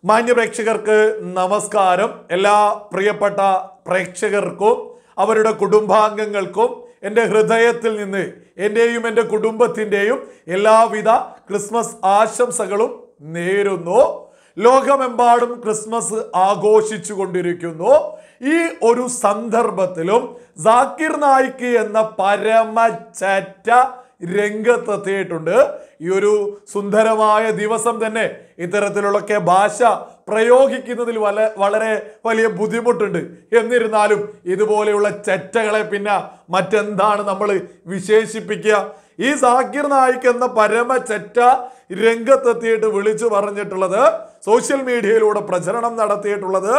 മാന്യ പ്രേക്ഷകർക്ക് നമസ്കാരം. എല്ലാ പ്രിയപ്പെട്ട പ്രേക്ഷകർക്കും അവരുടെ കുടുംബാംഗങ്ങൾക്കും എൻ്റെ ഹൃദയത്തിൽ നിന്ന് എൻ്റെയും എൻ്റെ കുടുംബത്തിൻ്റെയും എല്ലാവിധ ക്രിസ്മസ് ആശംസകളും നേരുന്നു. ലോകമെമ്പാടും ക്രിസ്മസ് ആഘോഷിച്ചു കൊണ്ടിരിക്കുന്നു. ഈ ഒരു സന്ദർഭത്തിലും സാക്കിർ നായിക്ക് എന്ന പരമചറ്റ രംഗത്തെത്തിയിട്ടുണ്ട്. ഈ ഒരു സുന്ദരമായ ദിവസം തന്നെ ഇത്തരത്തിലുള്ളൊക്കെ ഭാഷ പ്രയോഗിക്കുന്നതിൽ വളരെ വലിയ ബുദ്ധിമുട്ടുണ്ട്. എന്നിരുന്നാലും ഇതുപോലെയുള്ള ചെറ്റകളെ പിന്നെ മറ്റെന്താണ് നമ്മൾ വിശേഷിപ്പിക്കുക? ഈ സാക്കിർ നായിക്ക് എന്ന പരമചറ്റ രംഗത്തെത്തിയിട്ട് വിളിച്ചു പറഞ്ഞിട്ടുള്ളത്, സോഷ്യൽ മീഡിയയിലൂടെ പ്രചരണം നടത്തിയിട്ടുള്ളത്,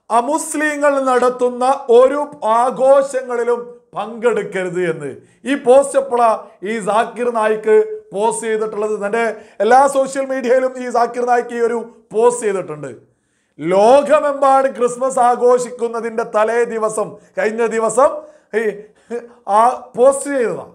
അമുസ്ലിങ്ങൾ നടത്തുന്ന ഒരു ആഘോഷങ്ങളിലും പങ്കെടുക്കരുത് എന്ന്. ഈ പോസ്റ്റ് എപ്പോഴാ ഈ സാക്കിർ നായിക്ക് പോസ്റ്റ് ചെയ്തിട്ടുള്ളത്? തൻ്റെ എല്ലാ സോഷ്യൽ മീഡിയയിലും ഈ സാക്കിർ നായിക്ക് ഈ ഒരു പോസ്റ്റ് ചെയ്തിട്ടുണ്ട്. ലോകമെമ്പാടും ക്രിസ്മസ് ആഘോഷിക്കുന്നതിൻ്റെ തലേ ദിവസം, കഴിഞ്ഞ ദിവസം ആ പോസ്റ്റ് ചെയ്തതാണ്.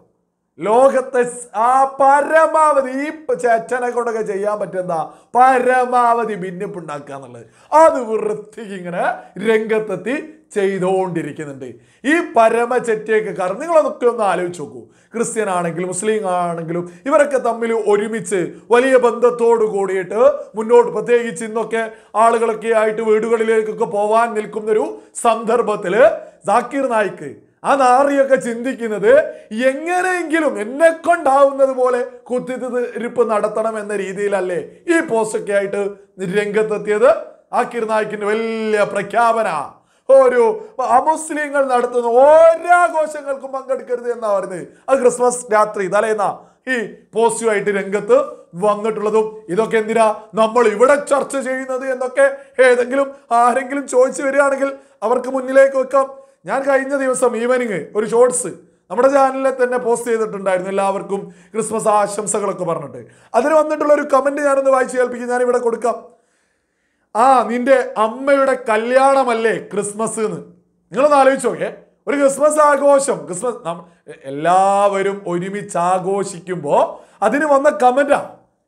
ലോകത്തെ ആ പരമാവധി ഈ ചേച്ചനെ കൊണ്ടൊക്കെ ചെയ്യാൻ പറ്റുന്ന പരമാവധി ഭിന്നിപ്പുണ്ടാക്കുക എന്നുള്ളത്, അത് വൃത്തിക്ക് ഇങ്ങനെ രംഗത്തെത്തി ചെയ്തുകൊണ്ടിരിക്കുന്നുണ്ട്. ഈ പരമചെറ്റയൊക്കെ കാരണം നിങ്ങളതൊക്കെ ഒന്ന് ആലോചിച്ച് നോക്കൂ. ക്രിസ്ത്യൻ ആണെങ്കിലും മുസ്ലിം ആണെങ്കിലും ഇവരൊക്കെ തമ്മിൽ ഒരുമിച്ച് വലിയ ബന്ധത്തോട് കൂടിയിട്ട് മുന്നോട്ട്, പ്രത്യേകിച്ച് ഇന്നൊക്കെ ആളുകളൊക്കെ ആയിട്ട് വീടുകളിലേക്കൊക്കെ പോവാൻ നിൽക്കുന്നൊരു സന്ദർഭത്തിൽ സാക്കിർ നായിക്ക് ആ നാറിയൊക്കെ ചിന്തിക്കുന്നത് എങ്ങനെയെങ്കിലും എന്നെ കൊണ്ടാവുന്നത് പോലെ കുത്തിത്തിരിപ്പ് നടത്തണം എന്ന രീതിയിലല്ലേ ഈ പോസ്റ്റൊക്കെ ആയിട്ട് രംഗത്തെത്തിയത്. സാക്കിർ നായിക്കിന്റെ വലിയ പ്രഖ്യാപന, ഒരു അമുസ്ലിങ്ങൾ നടത്തുന്ന ഓരോ ആഘോഷങ്ങൾക്കും പങ്കെടുക്കരുത് എന്നാ പറയുന്നത്. അത് ക്രിസ്മസ് രാത്രി തലേന്നാ ഈ പോസ്റ്റുമായിട്ട് രംഗത്ത് വന്നിട്ടുള്ളതും. ഇതൊക്കെ എന്തിനാ നമ്മൾ ഇവിടെ ചർച്ച ചെയ്യുന്നത് എന്നൊക്കെ ആരെങ്കിലും ചോദിച്ചു വരികയാണെങ്കിൽ അവർക്ക് മുന്നിലേക്ക് വെക്കാം. ഞാൻ കഴിഞ്ഞ ദിവസം ഈവനിങ് ഒരു ഷോർട്സ് നമ്മുടെ ചാനലിൽ തന്നെ പോസ്റ്റ് ചെയ്തിട്ടുണ്ടായിരുന്നു, എല്ലാവർക്കും ക്രിസ്മസ് ആശംസകളൊക്കെ പറഞ്ഞിട്ട്. അതിന് വന്നിട്ടുള്ള ഒരു കമന്റ് ഞാനൊന്ന് വായിച്ചു കേൾപ്പിക്കും, ഞാനിവിടെ കൊടുക്കാം. നിന്റെ അമ്മയുടെ കല്യാണമല്ലേ ക്രിസ്മസ് എന്ന്. നിങ്ങളൊന്ന് ആലോചിച്ചോക്കെ, ഒരു ക്രിസ്മസ് ആഘോഷം, എല്ലാവരും ഒരുമിച്ച് ആഘോഷിക്കുമ്പോൾ അതിന് വന്ന കമന്റാ.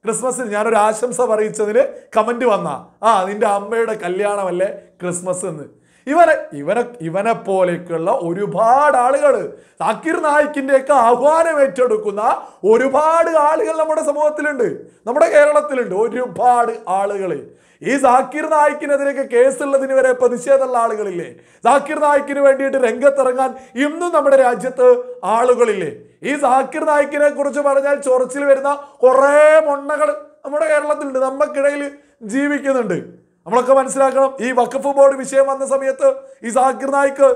ക്രിസ്മസിന് ഞാനൊരു ആശംസ പറയിച്ചതിന് കമന്റ് വന്ന നിന്റെ അമ്മയുടെ കല്യാണമല്ലേ ക്രിസ്മസ് എന്ന്. ഇവനെ പോലെയൊക്കെയുള്ള ഒരുപാട് ആളുകൾ, സാക്കിർ നായിക്കിന്റെയൊക്കെ ആഹ്വാനം ഏറ്റെടുക്കുന്ന ഒരുപാട് ആളുകൾ നമ്മുടെ സമൂഹത്തിലുണ്ട്, നമ്മുടെ കേരളത്തിലുണ്ട്. ഒരുപാട് ആളുകൾ ഈ സാക്കിർ നായിക്കിനെതിരെയൊക്കെ കേസുള്ളതിന് വരെ പ്രതിഷേധമുള്ള ആളുകളില്ലേ? സാക്കിർ നായിക്കിന് വേണ്ടിയിട്ട് രംഗത്തിറങ്ങാൻ ഇന്നും നമ്മുടെ രാജ്യത്ത് ആളുകളില്ലേ? ഈ സാക്കിർ നായിക്കിനെ കുറിച്ച് പറഞ്ഞാൽ ചൊറച്ചിൽ വരുന്ന കുറേ മൊണ്ണകൾ നമ്മുടെ കേരളത്തിലുണ്ട്, നമുക്കിടയിൽ ജീവിക്കുന്നുണ്ട്. നമ്മളൊക്കെ മനസ്സിലാക്കണം. ഈ വഖഫ് ബോർഡ് വിഷയം വന്ന സമയത്ത് ഈ സാക്കിർ നായിക്ക്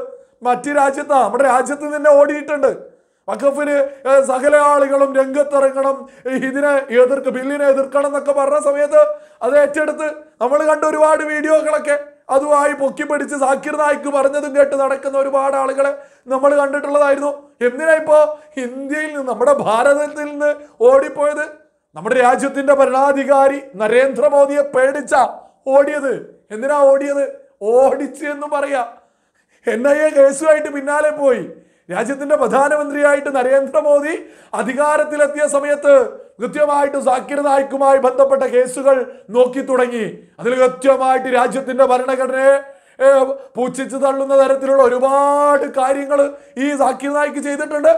മറ്റു രാജ്യത്താ, നമ്മുടെ രാജ്യത്ത് തന്നെ ഓടിയിട്ടുണ്ട്. വഖഫിന് സകല ആളുകളും രംഗത്തിറങ്ങണം, ബില്ലിനെ എതിർക്കണം എന്നൊക്കെ പറഞ്ഞ സമയത്ത് അത് ഏറ്റെടുത്ത് നമ്മൾ കണ്ട ഒരുപാട് വീഡിയോകളൊക്കെ അതുമായി പൊക്കിപ്പിടിച്ച് സാക്കിർ നായിക്ക് പറഞ്ഞതും കേട്ട് നടക്കുന്ന ഒരുപാട് ആളുകളെ നമ്മൾ കണ്ടിട്ടുള്ളതായിരുന്നു. എന്തിനാ ഇപ്പോ ഇന്ത്യയിൽ നിന്ന്, നമ്മുടെ ഭാരതത്തിൽ നിന്ന് ഓടിപ്പോയത്? നമ്മുടെ രാജ്യത്തിന്റെ ഭരണാധികാരി നരേന്ദ്രമോദിയെ പേടിച്ച ഓടിയത്. എന്തിനാ ഓടിയത്? ഓടിച്ച് എന്ന് പറയാ. NIA കേസുമായിട്ട് പിന്നാലെ പോയി. രാജ്യത്തിന്റെ പ്രധാനമന്ത്രിയായിട്ട് നരേന്ദ്രമോദി അധികാരത്തിലെത്തിയ സമയത്ത് കൃത്യമായിട്ട് സാക്കിർ നായിക്കുമായി ബന്ധപ്പെട്ട കേസുകൾ നോക്കി തുടങ്ങി. അതിൽ കൃത്യമായിട്ട് രാജ്യത്തിന്റെ ഭരണഘടനയെ പൂച്ഛിച്ചു തള്ളുന്ന തരത്തിലുള്ള ഒരുപാട് കാര്യങ്ങൾ ഈ സാക്കിർ നായിക്ക് ചെയ്തിട്ടുണ്ട്.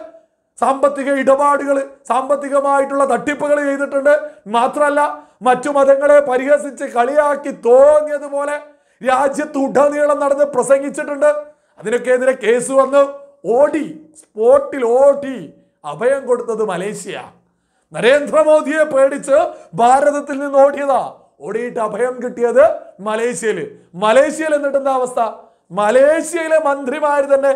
സാമ്പത്തിക ഇടപാടുകൾ, സാമ്പത്തികമായിട്ടുള്ള തട്ടിപ്പുകൾ ചെയ്തിട്ടുണ്ട്. മാത്രമല്ല മറ്റു മതങ്ങളെ പരിഹസിച്ച് കളിയാക്കി തോന്നിയതുപോലെ രാജ്യത്ത് ഉടനീളം നടന്ന് പ്രസംഗിച്ചിട്ടുണ്ട്. അതിനൊക്കെ എതിരെ കേസ് വന്ന് സ്പോട്ടിൽ ഓടി അഭയം കൊടുത്തത് മലേഷ്യ. നരേന്ദ്രമോദിയെ പേടിച്ച് ഭാരതത്തിൽ നിന്ന് ഓടിയിട്ട് അഭയം കിട്ടിയത് മലേഷ്യയിൽ എന്നിട്ട് എന്താ അവസ്ഥ? മലേഷ്യയിലെ മന്ത്രിമാർ തന്നെ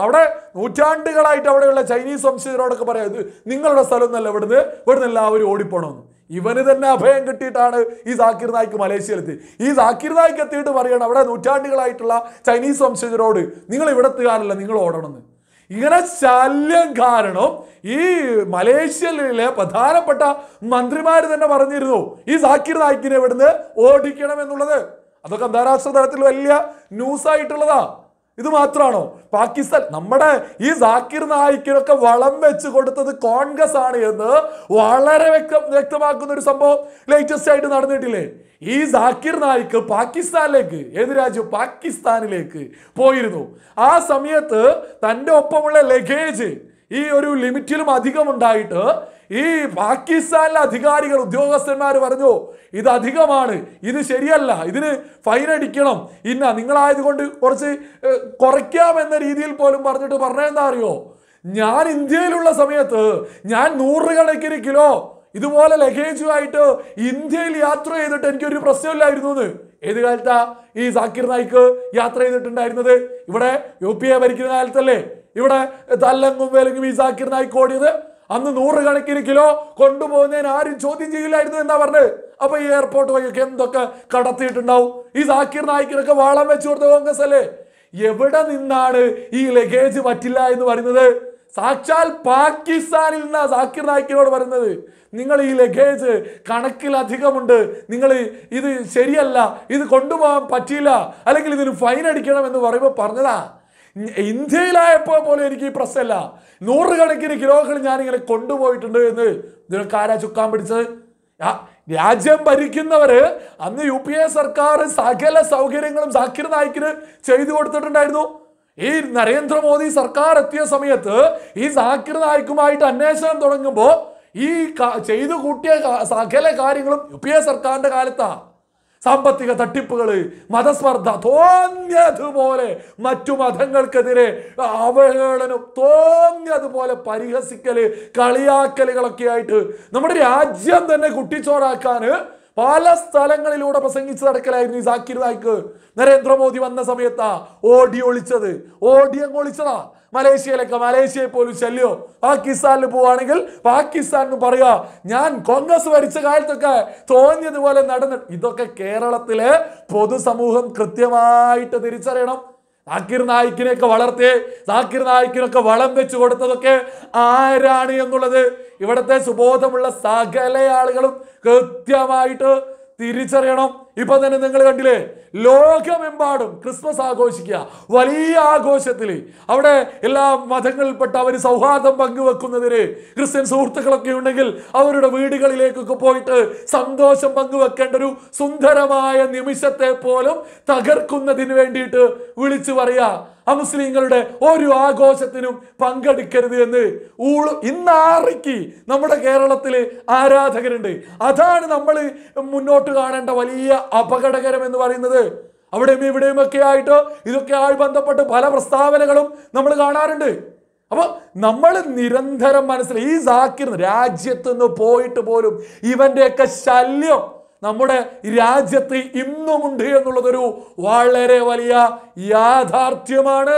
അവിടെ നൂറ്റാണ്ടുകളായിട്ട് അവിടെയുള്ള ചൈനീസ് വംശജരോടൊക്കെ പറയാം, ഇത് നിങ്ങളുടെ സ്ഥലം ഒന്നല്ല, ഇവിടുന്ന് എല്ലാവരും ഓടിപ്പോണമെന്ന്. ഇവന് തന്നെ അഭയം കിട്ടിയിട്ടാണ് ഈ സാക്കിർ നായിക്ക് മലേഷ്യയിലെത്തി. ഈ സാക്കിർ നായിക്ക് എത്തിയിട്ട് പറയണം അവിടെ നൂറ്റാണ്ടുകളായിട്ടുള്ള ചൈനീസ് വംശജരോട് നിങ്ങൾ ഇവിടെത്തുകാരല്ല, നിങ്ങൾ ഓടണമെന്ന്. ഇങ്ങനെ ശല്യം കാരണം ഈ മലേഷ്യയിലെ പ്രധാനപ്പെട്ട മന്ത്രിമാർ തന്നെ പറഞ്ഞിരുന്നു ഈ സാക്കിർ നായിക്കിനെ ഇവിടുന്ന് ഓടിക്കണം എന്നുള്ളത്. അതൊക്കെ അന്താരാഷ്ട്ര തലത്തിൽ വലിയ ന്യൂസ് ആയിട്ടുള്ളതാ. ഇത് മാത്രമാണോ? പാകിസ്ഥാൻ നമ്മുടെ ഈ സാക്കിർ നായിക്കിനൊക്കെ വളം വെച്ച് കൊടുത്തത് കോൺഗ്രസ് ആണ് എന്ന് വളരെ വ്യക്തമാക്കുന്ന ഒരു സംഭവം ലേറ്റസ്റ്റ് ആയിട്ട് നടന്നിട്ടില്ലേ? ഈ സാക്കിർ നായിക്ക് പാകിസ്ഥാനിലേക്ക്, ഏത് രാജ്യം, പാകിസ്ഥാനിലേക്ക് പോയിരുന്നു. ആ സമയത്ത് തൻ്റെ ഒപ്പമുള്ള ലഗേജ് ഈ ഒരു ലിമിറ്റിലും അധികം ഉണ്ടായിട്ട് ഈ പാകിസ്ഥാനിലെ അധികാരികൾ, ഉദ്യോഗസ്ഥന്മാർ പറഞ്ഞു ഇത് അധികമാണ്, ഇത് ശരിയല്ല, ഇതിന് ഫൈൻ അടിക്കണം, നിങ്ങളായതുകൊണ്ട് കുറച്ച് കുറയ്ക്കാമെന്ന രീതിയിൽ പോലും പറഞ്ഞെന്താ അറിയോ? ഞാൻ ഇന്ത്യയിലുള്ള സമയത്ത് ഞാൻ 100 കണക്കിന് കിലോ ഇതുപോലെ ലഗേജുമായിട്ട് ഇന്ത്യയിൽ യാത്ര ചെയ്തിട്ട് എനിക്കൊരു പ്രശ്നമില്ലായിരുന്നു എന്ന്. ഏത് കാലത്താ ഈ സാക്കിർ നായിക്ക് യാത്ര ചെയ്തിട്ടുണ്ടായിരുന്നത്? ഇവിടെ UPA ഭരിക്കുന്ന കാലത്തല്ലേ ഇവിടെ തല്ലങ്ങും വേലങ്ങും ഈ സാക്കിർ നായിക്ക് ഓടിയത്? അന്ന് 100 കണക്കിന് കിലോ കൊണ്ടുപോകുന്നതിന് ആരും ചോദ്യം ചെയ്യില്ലായിരുന്നു എന്നാ പറഞ്ഞത്. അപ്പൊ ഈ എയർപോർട്ട് വഴിയൊക്കെ എന്തൊക്കെ കടത്തിയിട്ടുണ്ടാവും? ഈ സാക്കിർ നായിക്കിനൊക്കെ വാളം വെച്ചു കൊടുത്ത കോൺഗ്രസ് അല്ലേ? എവിടെ നിന്നാണ് ഈ ലഗേജ് പറ്റില്ല എന്ന് പറയുന്നത്? സാക്ഷാൽ പാകിസ്ഥാനിൽ നിന്നാ സാക്കിർ നായിക്കിനോട് പറയുന്നത്, നിങ്ങൾ ഈ ലഗേജ് കണക്കിലധികമുണ്ട്, നിങ്ങൾ ഇത് ശരിയല്ല, ഇത് കൊണ്ടുപോകാൻ പറ്റില്ല, അല്ലെങ്കിൽ ഇതിന് ഫൈൻ അടിക്കണം എന്ന് പറയുമ്പോൾ പറഞ്ഞതാ. ഇന്ത്യയിലായപ്പോ പോലെ എനിക്ക് ഈ പ്രശ്നമല്ല, 100 കണക്കിന് കിലോകൾ ഞാനിങ്ങനെ കൊണ്ടുപോയിട്ടുണ്ട് എന്ന് ഇതിനൊക്കെ ആരാ ചുക്കാൻ പിടിച്ചത്? രാജ്യം ഭരിക്കുന്നവര് അന്ന് UPA സർക്കാർ സകല സൗകര്യങ്ങളും സാക്കിർ നായിക്കിന് ചെയ്തു കൊടുത്തിട്ടുണ്ടായിരുന്നു. ഈ നരേന്ദ്രമോദി സർക്കാർ എത്തിയ സമയത്ത് ഈ സാക്കിർ നായിക്കുമായിട്ട് അന്വേഷണം തുടങ്ങുമ്പോൾ ഈ ചെയ്തു കൂട്ടിയ സകല കാര്യങ്ങളും UPA സർക്കാരിന്റെ കാലത്താ. സാമ്പത്തിക തട്ടിപ്പുകള്, മതസ്പർദ്ധ, തോന്നിയതുപോലെ മറ്റു മതങ്ങൾക്കെതിരെ അവഹേളനം, തോന്നിയതുപോലെ പരിഹസിക്കല്, കളിയാക്കലുകളൊക്കെ ആയിട്ട് നമ്മുടെ രാജ്യം തന്നെ കുട്ടിച്ചോറാക്കാന് പല സ്ഥലങ്ങളിലൂടെ പ്രസംഗിച്ച് നടക്കലായിരുന്നു ഈ സാക്കിർ നായിക്ക്. നരേന്ദ്രമോദി വന്ന സമയത്താ ഓടി അങ്ങ് ഒളിച്ചതാ. മലേഷ്യയെ പോലും ശല്യോ. പാകിസ്ഥാനിൽ പോവാണെങ്കിൽ പാകിസ്ഥാനിന് പറയാ ഞാൻ കോൺഗ്രസ് ഭരിച്ച കാലത്തൊക്കെ തോന്നിയതുപോലെ നടന്നു. ഇതൊക്കെ കേരളത്തിലെ പൊതുസമൂഹം കൃത്യമായിട്ട് തിരിച്ചറിയണം. സാക്കിർ നായിക്കിനെയൊക്കെ വളർത്തി, സാക്കിർ നായിക്കിനൊക്കെ വളം വെച്ച് കൊടുത്തതൊക്കെ ആരാണ് എന്നുള്ളത് ഇവിടുത്തെ സുബോധമുള്ള സകല ആളുകളും കൃത്യമായിട്ട് തിരിച്ചറിയണം. ഇപ്പൊ തന്നെ നിങ്ങൾ കണ്ടില്ലേ, ലോകമെമ്പാടും ക്രിസ്മസ് ആഘോഷിക്കുക, വലിയ ആഘോഷത്തിൽ അവിടെ എല്ലാ മതങ്ങളിൽപ്പെട്ട അവർ സൗഹാർദ്ദം പങ്കുവെക്കുന്നതിന് ക്രിസ്ത്യൻ സുഹൃത്തുക്കളൊക്കെ ഉണ്ടെങ്കിൽ അവരുടെ വീടുകളിലേക്കൊക്കെ പോയിട്ട് സന്തോഷം പങ്കുവെക്കേണ്ട ഒരു സുന്ദരമായ നിമിഷത്തെ പോലും തകർക്കുന്നതിന് വേണ്ടിയിട്ട് വിളിച്ചു പറയാ അമുസ്ലിങ്ങളുടെ ഒരു ആഘോഷത്തിനും പങ്കെടുക്കരുത് എന്ന്. ഇന്നാറിക്ക് നമ്മുടെ കേരളത്തില് ആരാധകരുണ്ട്. അതാണ് നമ്മൾ മുന്നോട്ട് കാണേണ്ട വലിയ അപകടകരം എന്ന് പറയുന്നത്. അവിടെയും ഇവിടെയും ഒക്കെ ആയിട്ട് ഇതൊക്കെ ആയി ബന്ധപ്പെട്ട് പല പ്രസ്താവനകളും നമ്മൾ കാണാറുണ്ട്. അപ്പൊ നമ്മൾ നിരന്തരം മനസ്സിലായി ഈ സാക്കിർ രാജ്യത്ത് നിന്ന് പോയിട്ട് പോലും ഇവന്റെയൊക്കെ ശല്യം നമ്മുടെ രാജ്യത്ത് ഇന്നുമുണ്ട് എന്നുള്ളതൊരു വളരെ വലിയ യാഥാർത്ഥ്യമാണ്.